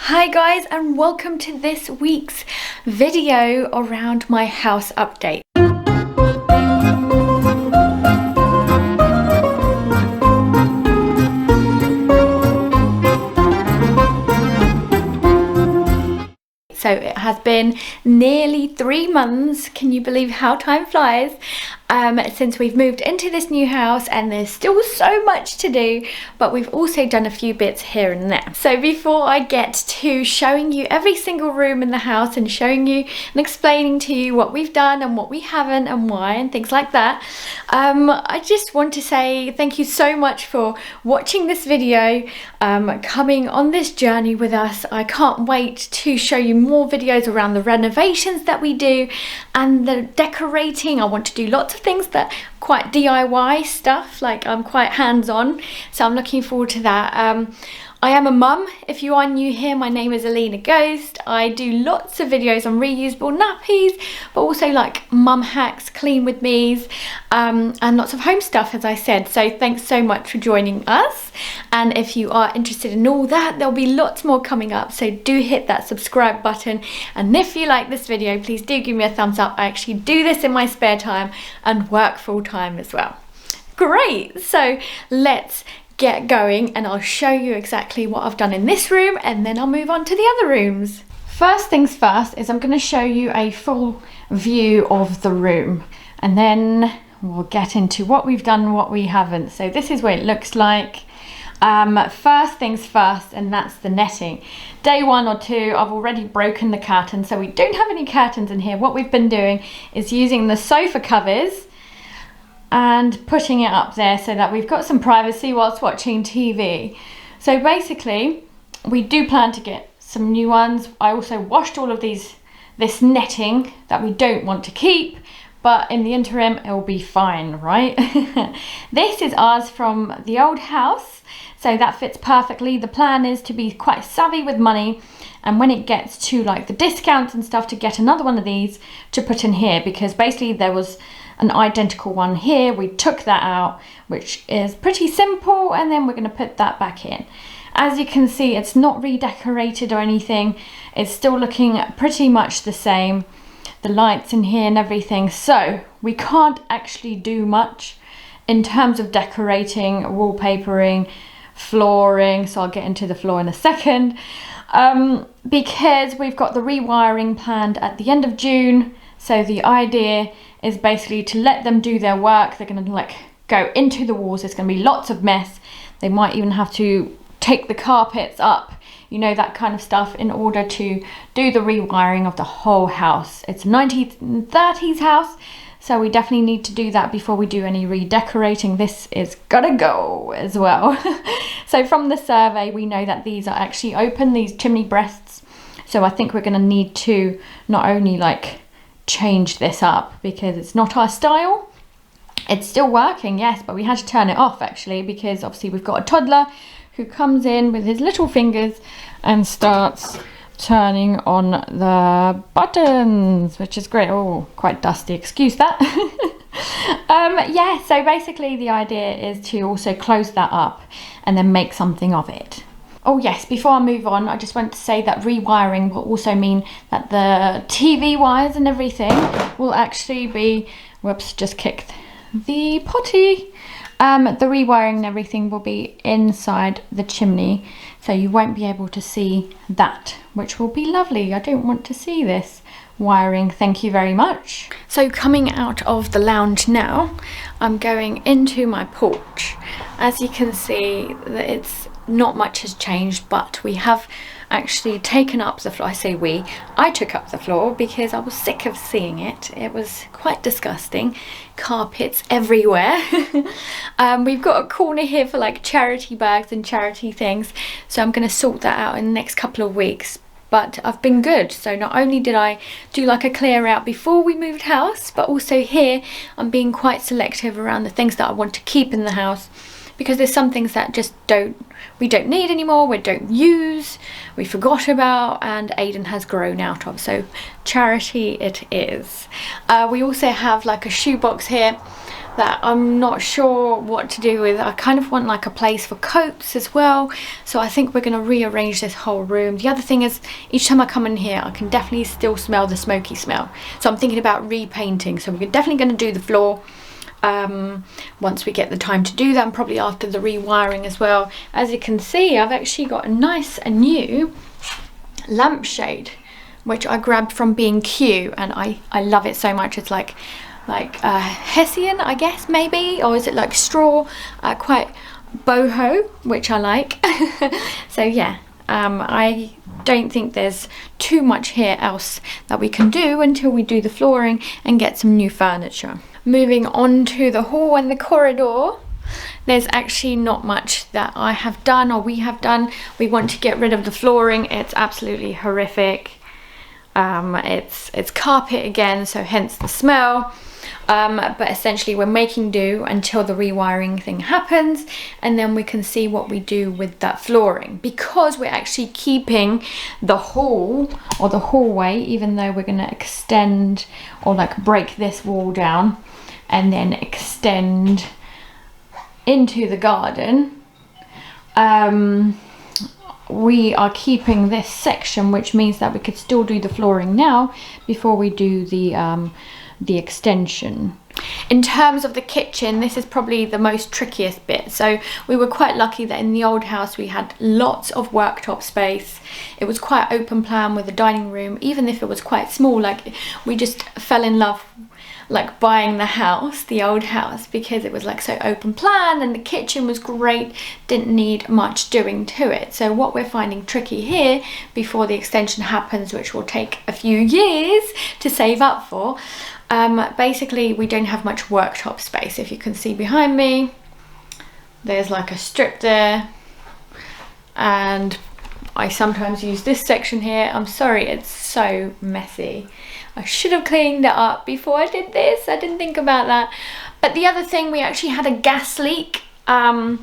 Hi guys, and welcome to this week's video around my house update. So it has been nearly 3 months, can you believe how time flies, since we've moved into this new house, and there's still so much to do, but we've also done a few bits here and there. So before I get to showing you every single room in the house and showing you and explaining to you what we've done and what we haven't and why and things like that, I just want to say thank you so much for watching this video, coming on this journey with us. I can't wait to show you more videos around the renovations that we do and the decorating. I want to do lots of things that quite DIY stuff, like I'm quite hands-on, so I'm looking forward to that. I am a mum. If you are new here, my name is Alina Ghost. I do lots of videos on reusable nappies, but also like mum hacks, clean with me's, and lots of home stuff, as I said. So thanks so much for joining us. And if you are interested in all that, there'll be lots more coming up. So do hit that subscribe button. And if you like this video, please do give me a thumbs up. I actually do this in my spare time and work full time as well. Great. So let's get going, and I'll show you exactly what I've done in this room, and then I'll move on to the other rooms. First things first is I'm going to show you a full view of the room, and then we'll get into what we've done and what we haven't. So this is what it looks like. First things first, and that's the netting. Day 1 or 2, I've already broken the curtains, so we don't have any curtains in here. What we've been doing is using the sofa covers and putting it up there so that we've got some privacy whilst watching TV. So basically, we do plan to get some new ones. I also washed all of this netting that we don't want to keep, but in the interim, it will be fine, right? This is ours from the old house, so that fits perfectly. The plan is to be quite savvy with money, and when it gets to like the discounts and stuff, to get another one of these to put in here, because basically there was an identical one here. We took that out, which is pretty simple, and then we're going to put that back in. As you can see, it's not redecorated or anything. It's still looking pretty much the same. The lights in here and everything. So we can't actually do much in terms of decorating, wallpapering, flooring. So I'll get into the floor in a second, because we've got the rewiring planned at the end of June. So the idea is basically to let them do their work. They're going to like go into the walls. There's going to be lots of mess. They might even have to take the carpets up, you know, that kind of stuff, in order to do the rewiring of the whole house. It's a 1930s house, so we definitely need to do that before we do any redecorating. This is gotta go as well. So from the survey, we know that these are actually open, these chimney breasts. So I think we're going to need to not only like change this up, because it's not our style. It's still working, yes, but we had to turn it off actually, because obviously we've got a toddler who comes in with his little fingers and starts turning on the buttons, which is great. Oh, quite dusty, excuse that. Yeah, so basically the idea is to also close that up and then make something of it. Oh yes, before I move on, I just want to say that rewiring will also mean that the TV wires and everything will actually be, whoops, just kicked the potty. The rewiring and everything will be inside the chimney, so you won't be able to see that, which will be lovely. I don't want to see this wiring, thank you very much. So coming out of the lounge now, I'm going into my porch. As you can see, that it's not much has changed, but we have actually taken up the floor. I say we, I took up the floor because I was sick of seeing it. It was quite disgusting. Carpets everywhere. We've got a corner here for like charity bags and charity things, so I'm going to sort that out in the next couple of weeks. But I've been good, so not only did I do like a clear out before we moved house, but also here I'm being quite selective around the things that I want to keep in the house, because there's some things that just we don't need anymore, we don't use, we forgot about, and Aiden has grown out of. So charity it is. We also have like a shoebox here that I'm not sure what to do with. I kind of want like a place for coats as well, so I think we're going to rearrange this whole room. The other thing is, each time I come in here I can definitely still smell the smoky smell, so I'm thinking about repainting. So we're definitely going to do the floor once we get the time to do that, and probably after the rewiring as well. As you can see, I've actually got a new lampshade which I grabbed from B&Q, and I love it so much. It's like Hessian, I guess, maybe, or is it like straw, quite boho, which I like. So yeah, I don't think there's too much here else that we can do until we do the flooring and get some new furniture. Moving on to the hall and the corridor, there's actually not much that I have done or we have done. We want to get rid of the flooring. It's absolutely horrific. It's carpet again, so hence the smell. But essentially we're making do until the rewiring thing happens, and then we can see what we do with that flooring, because we're actually keeping the hall or the hallway, even though we're going to extend or like break this wall down and then extend into the garden. We are keeping this section, which means that we could still do the flooring now before we do the extension. In terms of the kitchen, this is probably the most trickiest bit. So we were quite lucky that in the old house we had lots of worktop space. It was quite open plan with the dining room, even if it was quite small. Like, we just fell in love like buying the old house, because it was like so open plan and the kitchen was great, didn't need much doing to it. So what we're finding tricky here before the extension happens, which will take a few years to save up for, basically we don't have much worktop space. If you can see behind me, there's like a strip there, and I sometimes use this section here. I'm sorry, it's so messy. I should have cleaned it up before I did this. I didn't think about that. But the other thing, we actually had a gas leak, I'd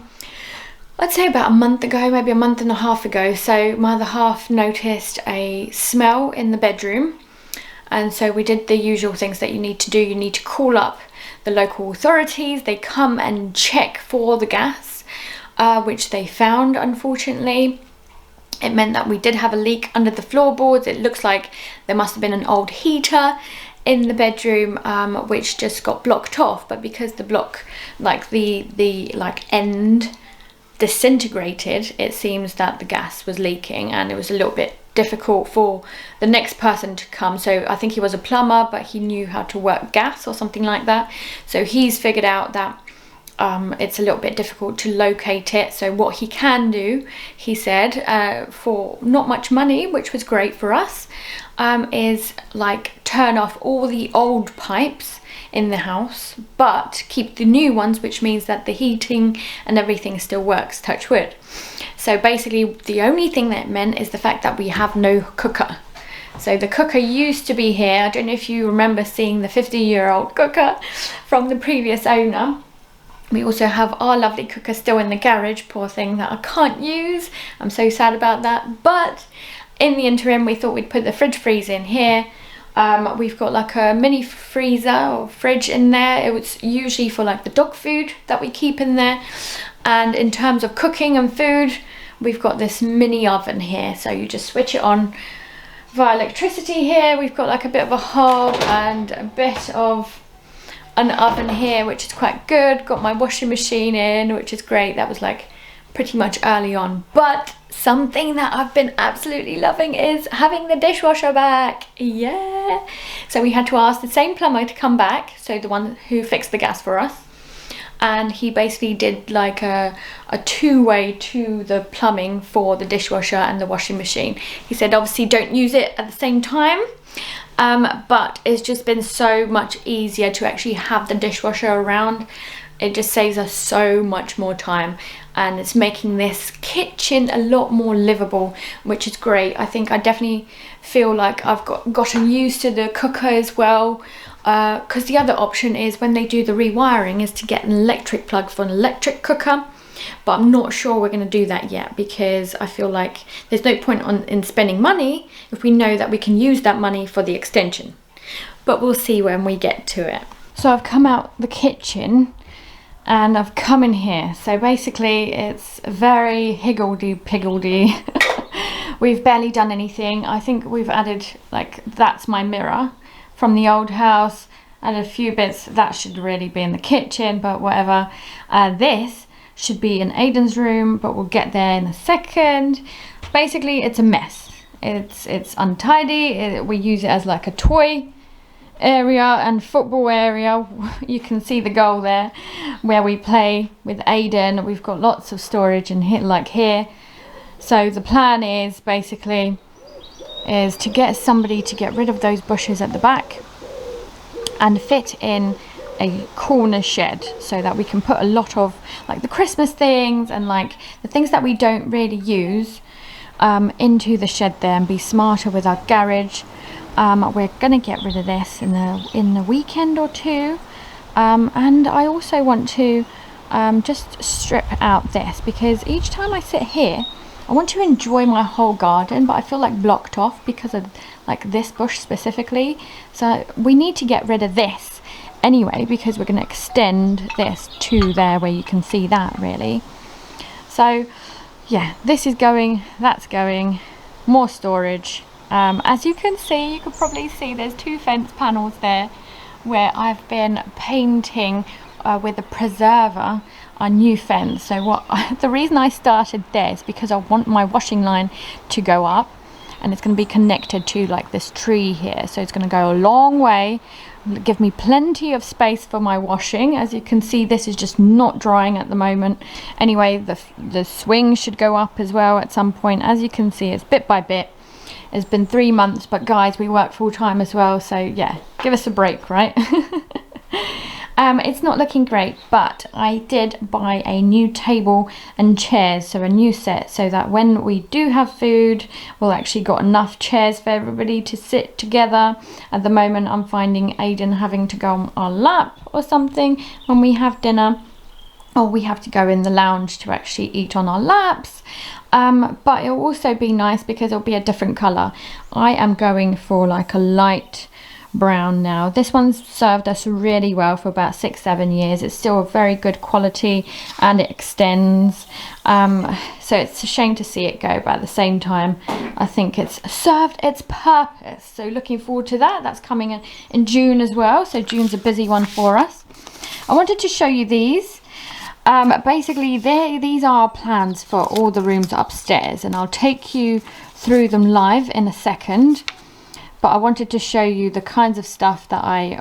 say about a month ago, maybe a month and a half ago. So my other half noticed a smell in the bedroom. And so we did the usual things that you need to do. You need to call up the local authorities. They come and check for the gas, which they found, unfortunately. It meant that we did have a leak under the floorboards. It looks like there must have been an old heater in the bedroom, which just got blocked off. But because the block, like the end disintegrated, it seems that the gas was leaking, and it was a little bit difficult for the next person to come. So I think he was a plumber, but he knew how to work gas or something like that. So he's figured out that it's a little bit difficult to locate it. So what he can do, he said, for not much money, which was great for us, is like turn off all the old pipes in the house, but keep the new ones, which means that the heating and everything still works, touch wood. So basically the only thing that it meant is the fact that we have no cooker. So the cooker used to be here. I don't know if you remember seeing the 50-year-old cooker from the previous owner. We also have our lovely cooker still in the garage, poor thing, that I can't use. I'm so sad about that. But in the interim, we thought we'd put the fridge freezer in here. We've got like a mini freezer or fridge in there. It was usually for like the dog food that we keep in there. And in terms of cooking and food, we've got this mini oven here. So you just switch it on via electricity here. We've got like a bit of a hob and a bit of an oven here, which is quite good. Got my washing machine in, which is great. That was like pretty much early on. But something that I've been absolutely loving is having the dishwasher back. Yeah. So we had to ask the same plumber to come back, so the one who fixed the gas for us. And he basically did like a two-way to the plumbing for the dishwasher and the washing machine. He said obviously don't use it at the same time. But it's just been so much easier to actually have the dishwasher around. It just saves us so much more time, and it's making this kitchen a lot more livable, which is great. I think I definitely feel like I've gotten used to the cooker as well, because the other option is, when they do the rewiring, is to get an electric plug for an electric cooker. But I'm not sure we're going to do that yet, because I feel like there's no point in spending money if we know that we can use that money for the extension. But we'll see when we get to it. So I've come out the kitchen and I've come in here. So basically it's very higgledy-piggledy. We've barely done anything. I think we've added, like, that's my mirror from the old house, and a few bits that should really be in the kitchen, but whatever. This should be in Aiden's room, but we'll get there in a second. Basically it's a mess. It's untidy. We use it as like a toy area and football area. You can see the goal there where we play with Aiden. We've got lots of storage in here, like here. So the plan is basically to get somebody to get rid of those bushes at the back and fit in a corner shed, so that we can put a lot of like the Christmas things and like the things that we don't really use into the shed there, and be smarter with our garage. We're gonna get rid of this in the weekend or two, and I also want to just strip out this, because each time I sit here I want to enjoy my whole garden, but I feel like blocked off because of like this bush specifically. So we need to get rid of this anyway, because we're going to extend this to there where you can see that really. So yeah, this is going, that's going, more storage. As you can see, you could probably see there's 2 fence panels there where I've been painting with a preserver a new fence. So the reason I started there is because I want my washing line to go up, and it's going to be connected to like this tree here, so it's going to go a long way, give me plenty of space for my washing. As you can see, this is just not drying at the moment. Anyway, the swing should go up as well at some point. As you can see, it's bit by bit. It's been 3 months, but guys, we work full time as well, so yeah, give us a break, right? It's not looking great, but I did buy a new table and chairs, so a new set, so that when we do have food, we'll actually got enough chairs for everybody to sit together. At the moment, I'm finding Aiden having to go on our lap or something when we have dinner, or we have to go in the lounge to actually eat on our laps. But it'll also be nice because it'll be a different colour. I am going for like a light brown now. This one's served us really well for about 6-7 years. It's still a very good quality and it extends, so it's a shame to see it go, but at the same time I think it's served its purpose. So looking forward to that. That's coming in June as well, so June's a busy one for us. I wanted to show you these. Basically these are our plans for all the rooms upstairs, and I'll take you through them live in a second. But I wanted to show you the kinds of stuff that I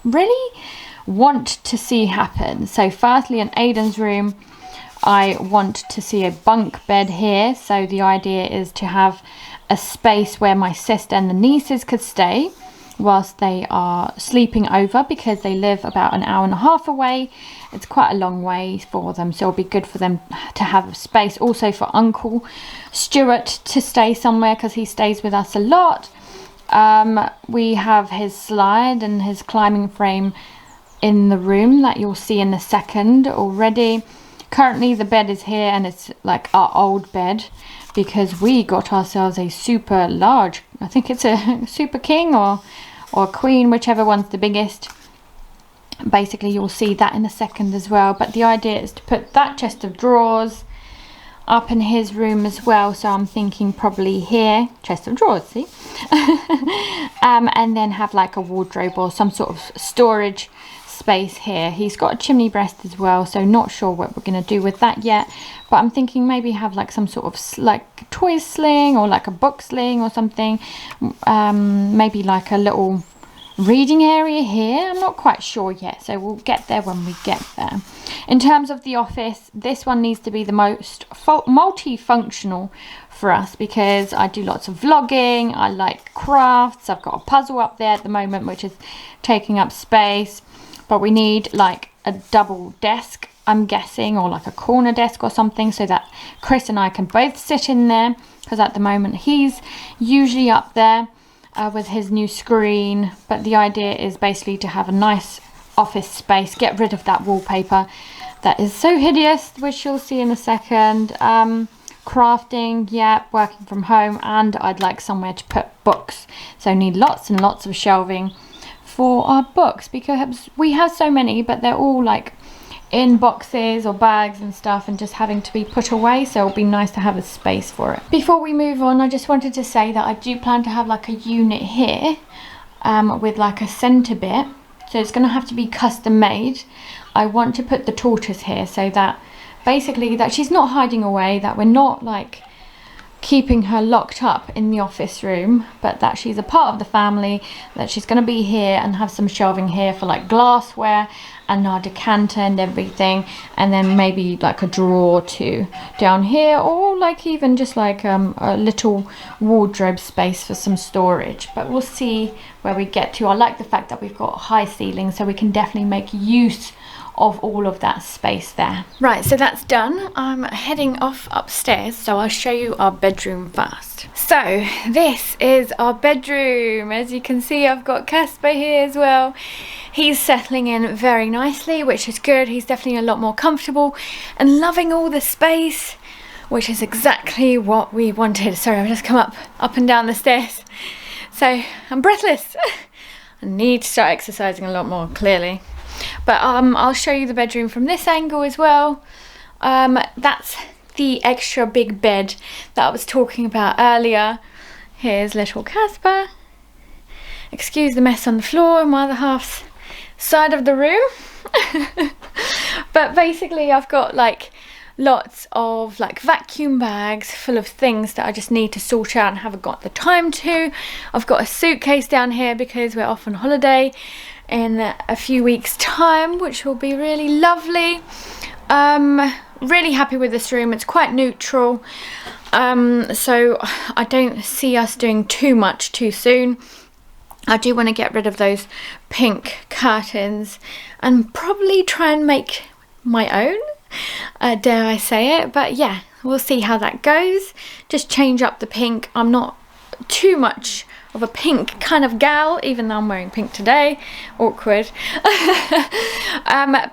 really want to see happen. So firstly, in Aiden's room, I want to see a bunk bed here. So the idea is to have a space where my sister and the nieces could stay whilst they are sleeping over, because they live about an hour and a half away. It's quite a long way for them, so it'll be good for them to have a space. Also for Uncle Stuart to stay somewhere, because he stays with us a lot. We have his slide and his climbing frame in the room that you'll see in a second already. Currently the bed is here, and it's like our old bed, because we got ourselves a super large, I think it's a super king or queen, whichever one's the biggest. Basically you'll see that in a second as well, but the idea is to put that chest of drawers up in his room as well. So I'm thinking probably here, chest of drawers, see? And then have like a wardrobe or some sort of storage space here. He's got a chimney breast as well, so not sure what we're going to do with that yet, but I'm thinking maybe have like some sort of like toy sling or like a book sling or something. Maybe like a little reading area here. I'm not quite sure yet, so we'll get there when we get there. In terms of the office, this one needs to be the most multifunctional for us, because I do lots of vlogging, I like crafts, I've got a puzzle up there at the moment which is taking up space, but we need like a double desk, I'm guessing, or like a corner desk or something, so that Chris and I can both sit in there, because at the moment he's usually up there with his new screen. But the idea is basically to have a nice office space, get rid of that wallpaper that is so hideous, which you'll see in a second. Crafting, yeah, working from home, and I'd like somewhere to put books, so need lots and lots of shelving for our books, because we have so many, but they're all like in boxes or bags and stuff and just having to be put away, so it'll be nice to have a space for it. Before we move on, I just wanted to say that I do plan to have like a unit here with like a center bit, so it's going to have to be custom made. I want to put the tortoise here so that basically that she's not hiding away, that we're not like keeping her locked up in the office room, but that she's a part of the family, that she's going to be here and have some shelving here for like glassware and our decanter and everything, and then maybe like a drawer too down here, or like even just like a little wardrobe space for some storage. But we'll see where we get to. I like the fact that we've got high ceilings, so we can definitely make use of all of that space there. Right, so that's done. I'm heading off upstairs, so I'll show you our bedroom first. So this is our bedroom. As you can see, I've got Casper here as well. He's settling in very nicely, which is good. He's definitely a lot more comfortable and loving all the space, which is exactly what we wanted. Sorry, I've just come up and down the stairs, so I'm breathless. I need to start exercising a lot more, clearly. But I'll show you the bedroom from this angle as well. That's the extra big bed that I was talking about earlier. Here's little Casper. Excuse the mess on the floor in my other half's side of the room. But basically I've got like lots of like vacuum bags full of things that I just need to sort out and haven't got the time to. I've got a suitcase down here because we're off on holiday in a few weeks time, which will be really lovely. Really happy with this room. It's quite neutral, so I don't see us doing too much too soon. I do want to get rid of those pink curtains and probably try and make my own, dare I say it. But yeah, we'll see how that goes. Just change up the pink. I'm not too much of a pink kind of gal, even though I'm wearing pink today. Awkward.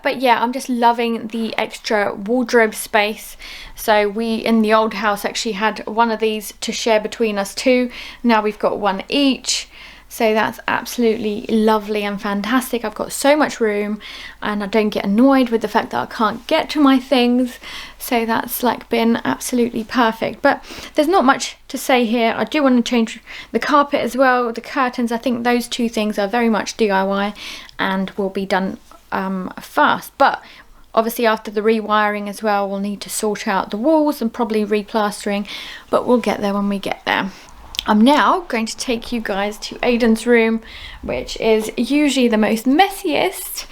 But yeah, I'm just loving the extra wardrobe space. So we in the old house actually had one of these to share between us two. Now we've got one each. So that's absolutely lovely and fantastic. I've got so much room and I don't get annoyed with the fact that I can't get to my things. So that's like been absolutely perfect. But there's not much to say here. I do want to change the carpet as well, the curtains. I think those two things are very much DIY and will be done fast. But obviously after the rewiring as well, we'll need to sort out the walls and probably replastering, but we'll get there when we get there. I'm now going to take you guys to Aiden's room, which is usually the most messiest,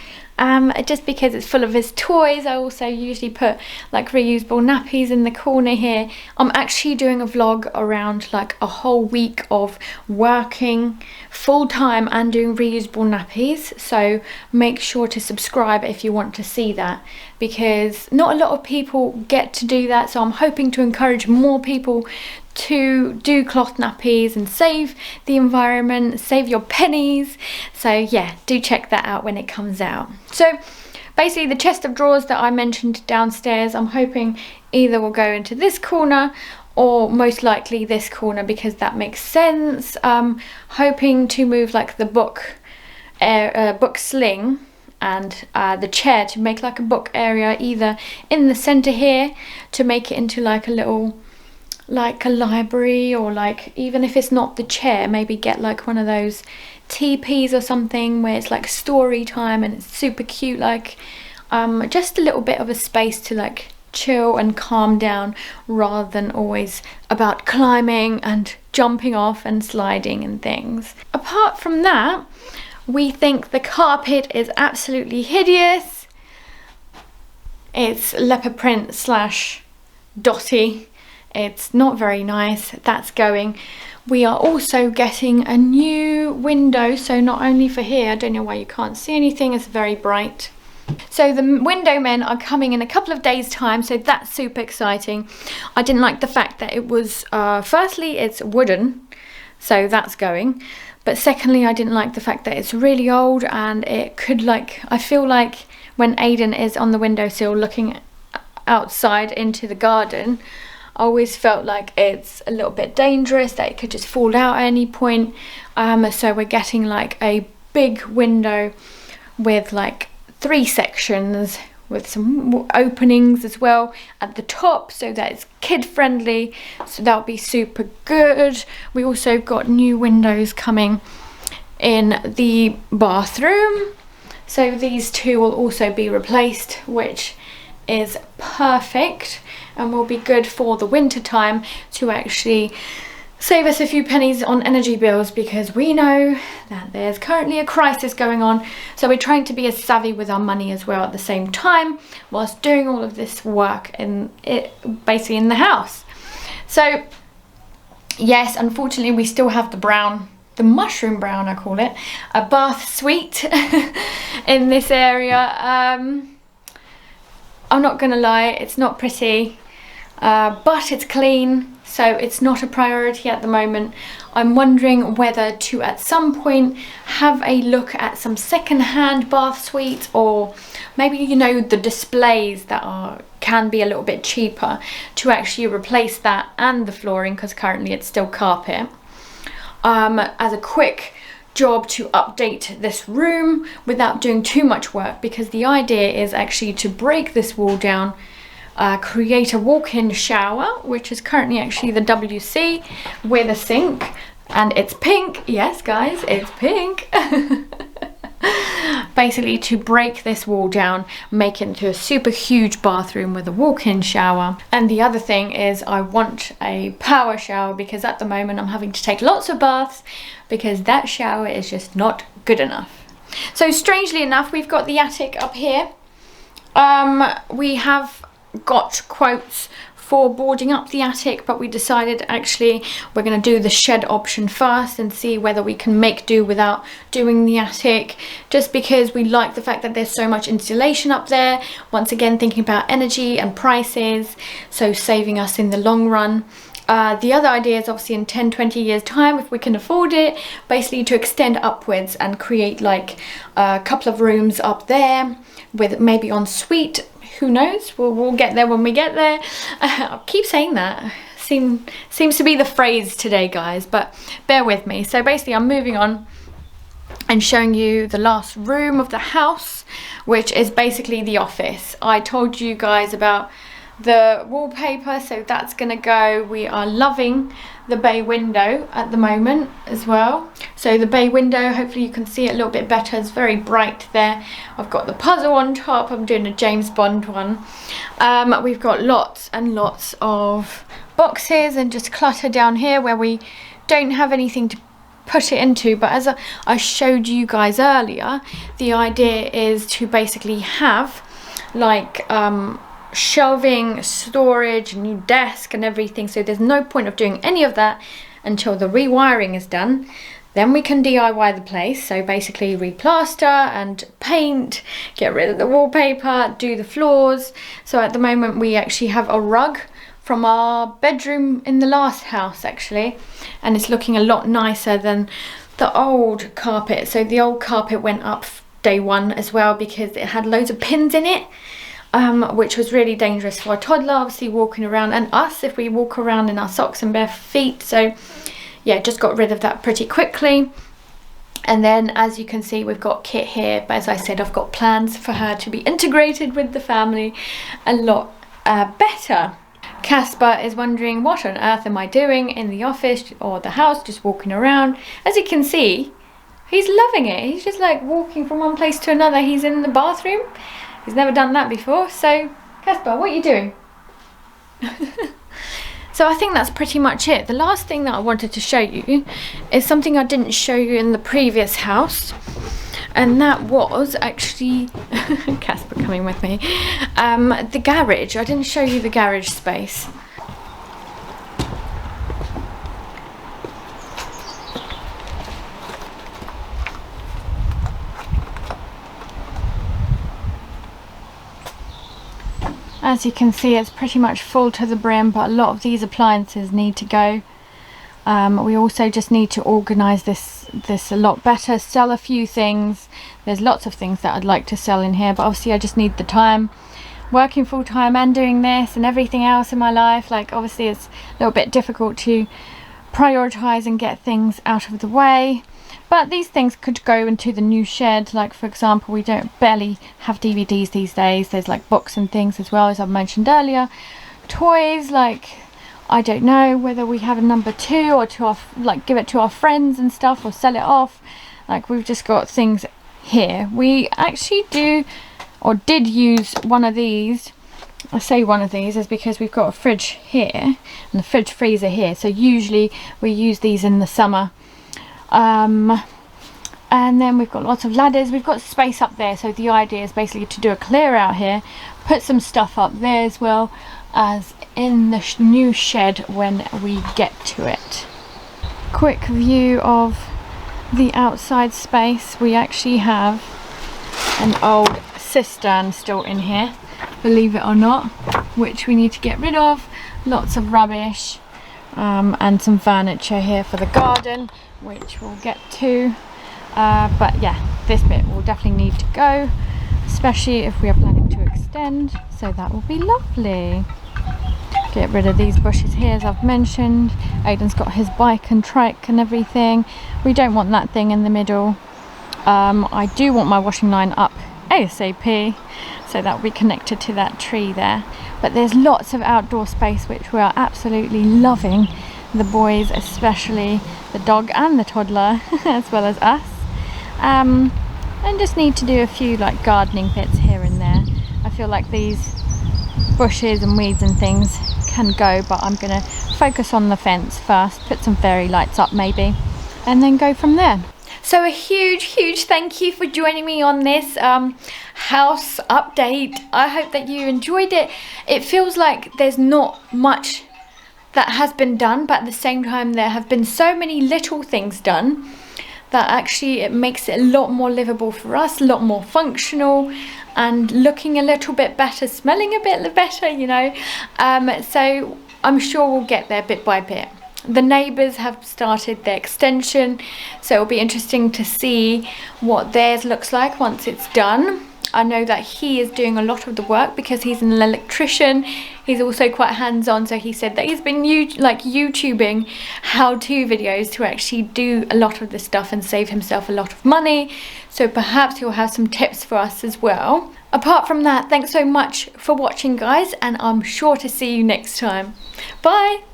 just because it's full of his toys. I also usually put like reusable nappies in the corner here. I'm actually doing a vlog around like a whole week of working full-time and doing reusable nappies, so make sure to subscribe if you want to see that, because not a lot of people get to do that. So I'm hoping to encourage more people to do cloth nappies and save the environment, save your pennies. So yeah, do check that out when it comes out. So basically the chest of drawers that I mentioned downstairs, I'm hoping either will go into this corner or most likely this corner, because that makes sense. Hoping to move like the book sling and the chair to make like a book area either in the center here to make it into like a little, like a library, or like even if it's not the chair, maybe get like one of those teepees or something where it's like story time and it's super cute, like just a little bit of a space to like chill and calm down, rather than always about climbing and jumping off and sliding and things. Apart from that, we think the carpet is absolutely hideous. It's leopard print slash dotty. It's not very nice. That's going. We are also getting a new window, so not only for here, I don't know why you can't see anything, it's very bright. So the window men are coming in a couple of days time, so that's super exciting. I didn't like the fact that it was, firstly it's wooden, so that's going. But secondly, I didn't like the fact that it's really old and it could like, I feel like when Aiden is on the windowsill looking outside into the garden, I always felt like it's a little bit dangerous, that it could just fall out at any point. So we're getting like a big window with like 3 sections with some openings as well at the top, so that it's kid friendly, so that'll be super good. We also got new windows coming in the bathroom, so these 2 will also be replaced, which is perfect and will be good for the winter time to actually save us a few pennies on energy bills, because we know that there's currently a crisis going on. So we're trying to be as savvy with our money as well at the same time, whilst doing all of this work basically in the house. So yes, unfortunately we still have the mushroom brown, I call it, a bath suite in this area. I'm not gonna lie, it's not pretty, but it's clean. So it's not a priority at the moment. I'm wondering whether to at some point have a look at some second-hand bath suites, or maybe, you know, the displays that can be a little bit cheaper, to actually replace that and the flooring, because currently it's still carpet, as a quick job to update this room without doing too much work, because the idea is actually to break this wall down, create a walk-in shower, which is currently actually the WC with a sink, and it's pink. Yes guys, it's pink. Basically to break this wall down, make it into a super huge bathroom with a walk-in shower. And the other thing is I want a power shower, because at the moment I'm having to take lots of baths because that shower is just not good enough. So strangely enough, we've got the attic up here. We have got quotes for boarding up the attic, but we decided actually we're going to do the shed option first and see whether we can make do without doing the attic, just because we like the fact that there's so much insulation up there. Once again, thinking about energy and prices, so saving us in the long run. The other idea is obviously in 10-20 years time, if we can afford it, basically to extend upwards and create like a couple of rooms up there with maybe en suite. Who knows? We'll get there when we get there. I'll keep saying that. Seems to be the phrase today, guys, but bear with me. So basically I'm moving on and showing you the last room of the house, which is basically the office. I told you guys about the wallpaper, so that's gonna go. We are loving the bay window at the moment as well. So the bay window, hopefully you can see it a little bit better. It's very bright there. I've got the puzzle on top. I'm doing a James Bond one. We've got lots and lots of boxes and just clutter down here where we don't have anything to put it into. But as I showed you guys earlier, the idea is to basically have like shelving, storage, new desk and everything. So there's no point of doing any of that until the rewiring is done. Then we can DIY the place, so basically replaster and paint, get rid of the wallpaper, do the floors. So at the moment we actually have a rug from our bedroom in the last house actually, and it's looking a lot nicer than the old carpet. So the old carpet went up day one as well because it had loads of pins in it, which was really dangerous for a toddler, obviously walking around, and us if we walk around in our socks and bare feet. So yeah, just got rid of that pretty quickly. And then as you can see, we've got Kit here, but as I said, I've got plans for her to be integrated with the family a lot better. Casper is wondering, what on earth am I doing in the office or the house, just walking around? As you can see, he's loving it. He's just like walking from one place to another. He's in the bathroom. He's never done that before. So Casper, what are you doing? So I think that's pretty much it. The last thing that I wanted to show you is something I didn't show you in the previous house, and that was actually Casper coming with me, the garage. I didn't show you the garage space. As you can see, it's pretty much full to the brim, but a lot of these appliances need to go. We also just need to organise this a lot better, sell a few things. There's lots of things that I'd like to sell in here, but obviously I just need the time. Working full time and doing this and everything else in my life, like obviously it's a little bit difficult to prioritise and get things out of the way. But these things could go into the new shed. Like for example, we don't barely have DVDs these days. There's like books and things as well, as I mentioned earlier. Toys, like I don't know whether we have a number 2 or to our, like give it to our friends and stuff, or sell it off. Like we've just got things here. We actually do or did use one of these. I say one of these is because we've got a fridge here and the fridge freezer here, so usually we use these in the summer. And then we've got lots of ladders. We've got space up there, so the idea is basically to do a clear out here, put some stuff up there as well as in the new shed when we get to it. Quick view of the outside space. We actually have an old cistern still in here, believe it or not, which we need to get rid of. Lots of rubbish, and some furniture here for the garden, which we'll get to. But yeah, this bit will definitely need to go, especially if we are planning to extend, so that will be lovely. Get rid of these bushes here, as I've mentioned. Aiden's got his bike and trike and everything. We don't want that thing in the middle. I do want my washing line up ASAP, so that will be connected to that tree there. But there's lots of outdoor space which we are absolutely loving, the boys especially, the dog and the toddler as well as us. And just need to do a few like gardening bits here and there. I feel like these bushes and weeds and things can go, but I'm gonna focus on the fence first, put some fairy lights up maybe, and then go from there. So a huge thank you for joining me on this house update. I hope that you enjoyed it. It feels like there's not much that has been done, but at the same time there have been so many little things done that actually it makes it a lot more livable for us, a lot more functional, and looking a little bit better, smelling a bit better, you know. So I'm sure we'll get there bit by bit. The neighbours have started their extension, so it'll be interesting to see what theirs looks like once it's done. I know that he is doing a lot of the work because he's an electrician. He's also quite hands-on, so he said that he's been YouTubing how-to videos to actually do a lot of this stuff and save himself a lot of money. So perhaps he'll have some tips for us as well. Apart from that, thanks so much for watching, guys, and I'm sure to see you next time. Bye!